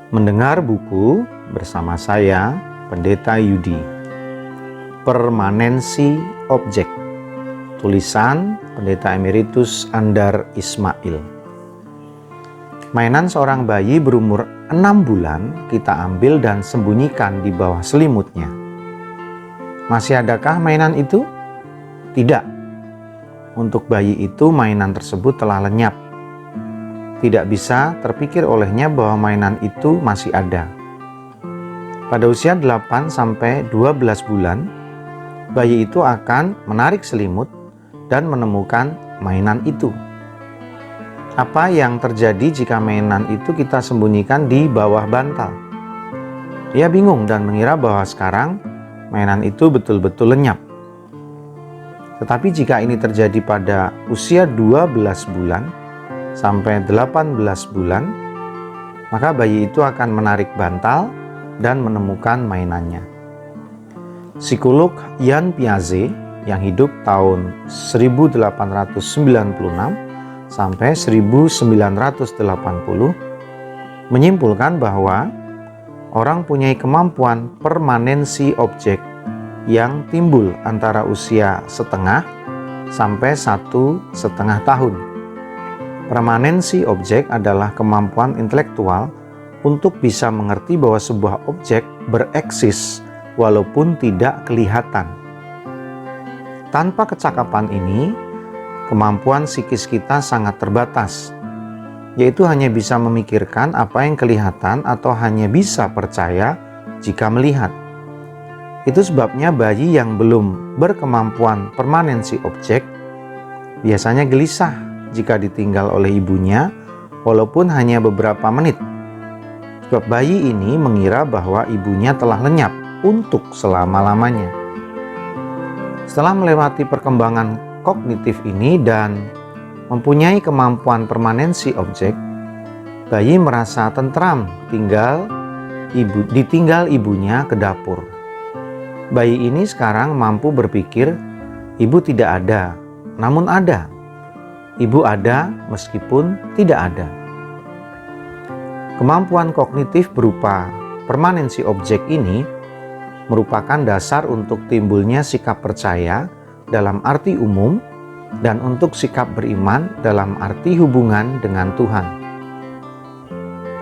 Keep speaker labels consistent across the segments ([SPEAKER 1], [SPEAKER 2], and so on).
[SPEAKER 1] Mendengar buku bersama saya, Pendeta Yudi. Permanensi objek. Tulisan Pendeta Emeritus Andar Ismail. Mainan seorang bayi berumur 6 bulan kita ambil dan sembunyikan di bawah selimutnya. Masih adakah mainan itu? Tidak. Untuk bayi itu mainan tersebut telah lenyap. Tidak bisa terpikir olehnya bahwa mainan itu masih ada. Pada usia 8-12 bulan, bayi itu akan menarik selimut dan menemukan mainan itu. Apa yang terjadi jika mainan itu kita sembunyikan di bawah bantal? Ia bingung dan mengira bahwa sekarang mainan itu betul-betul lenyap. Tetapi jika ini terjadi pada usia 12 bulan, sampai 18 bulan, maka bayi itu akan menarik bantal dan menemukan mainannya. Psikolog Jan Piaget yang hidup tahun 1896 sampai 1980 menyimpulkan bahwa orang punya kemampuan permanensi objek yang timbul antara usia setengah sampai 1,5 tahun. Permanensi objek adalah kemampuan intelektual untuk bisa mengerti bahwa sebuah objek bereksis walaupun tidak kelihatan. Tanpa kecakapan ini, kemampuan psikis kita sangat terbatas, yaitu hanya bisa memikirkan apa yang kelihatan atau hanya bisa percaya jika melihat. Itu sebabnya bayi yang belum berkemampuan permanensi objek biasanya gelisah jika ditinggal oleh ibunya, walaupun hanya beberapa menit. Sebab bayi ini mengira bahwa ibunya telah lenyap untuk selama-lamanya. Setelah melewati perkembangan kognitif ini dan mempunyai kemampuan permanensi objek, bayi merasa tentram ditinggal ibunya ke dapur. Bayi ini sekarang mampu berpikir, ibu tidak ada, namun ada. Ibu ada meskipun tidak ada. Kemampuan kognitif berupa permanensi objek ini merupakan dasar untuk timbulnya sikap percaya dalam arti umum dan untuk sikap beriman dalam arti hubungan dengan Tuhan.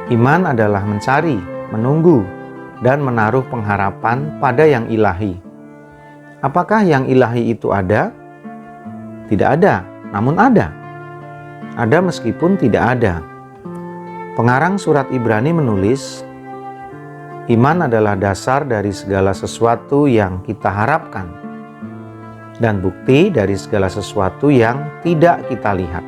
[SPEAKER 1] Iman adalah mencari, menunggu, dan menaruh pengharapan pada yang ilahi. Apakah yang ilahi itu ada? Tidak ada, namun ada. Ada meskipun tidak ada. Pengarang surat Ibrani menulis, iman adalah dasar dari segala sesuatu yang kita harapkan dan bukti dari segala sesuatu yang tidak kita lihat.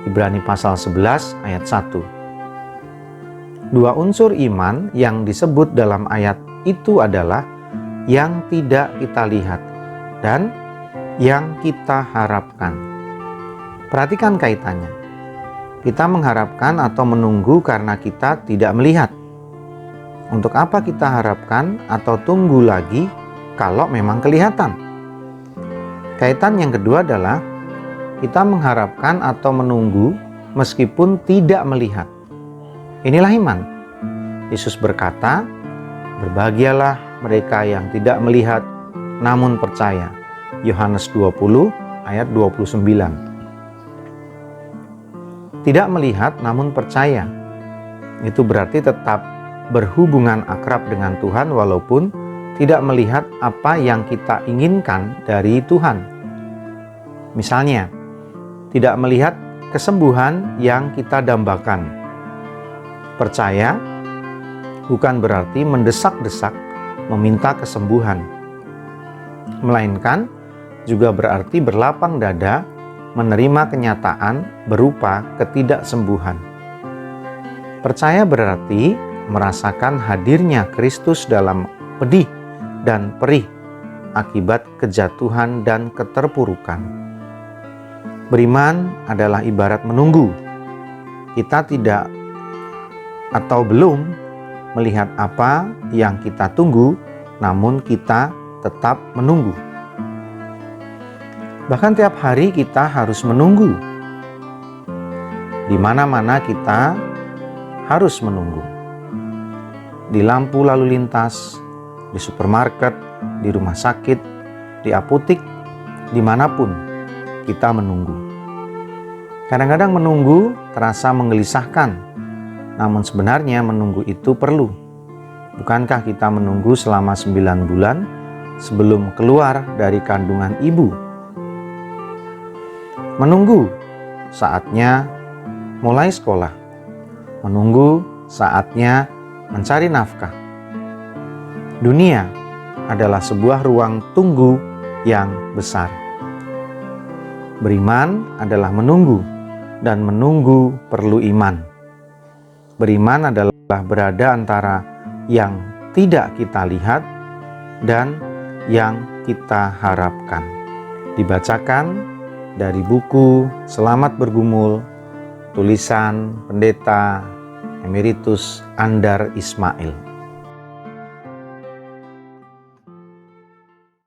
[SPEAKER 1] Ibrani pasal 11 ayat 1. Dua unsur iman yang disebut dalam ayat itu adalah yang tidak kita lihat dan yang kita harapkan. Perhatikan kaitannya. Kita mengharapkan atau menunggu karena kita tidak melihat. Untuk apa kita harapkan atau tunggu lagi kalau memang kelihatan? Kaitan yang kedua adalah kita mengharapkan atau menunggu meskipun tidak melihat. Inilah iman. Yesus berkata, "Berbahagialah mereka yang tidak melihat namun percaya." Yohanes 20 ayat 29. Tidak melihat namun percaya, itu berarti tetap berhubungan akrab dengan Tuhan walaupun tidak melihat apa yang kita inginkan dari Tuhan. Misalnya, tidak melihat kesembuhan yang kita dambakan. Percaya bukan berarti mendesak-desak meminta kesembuhan, melainkan juga berarti berlapang dada menerima kenyataan berupa ketidaksembuhan. Percaya berarti merasakan hadirnya Kristus dalam pedih dan perih akibat kejatuhan dan keterpurukan. Beriman adalah ibarat menunggu. Kita tidak atau belum melihat apa yang kita tunggu, namun kita tetap menunggu. Bahkan tiap hari kita harus menunggu. Di mana-mana kita harus menunggu. di lampu lalu lintas, di supermarket, di rumah sakit, di apotik, dimanapun kita menunggu. Kadang-kadang menunggu terasa menggelisahkan, namun sebenarnya menunggu itu perlu. Bukankah kita menunggu selama 9 bulan sebelum keluar dari kandungan ibu? Menunggu saatnya mulai sekolah, menunggu saatnya mencari nafkah. Dunia adalah sebuah ruang tunggu yang besar. Beriman adalah menunggu, dan menunggu perlu iman. Beriman adalah berada antara yang tidak kita lihat dan yang kita harapkan. Dibacakan dari buku Selamat Bergumul, tulisan Pendeta Emeritus Andar Ismail.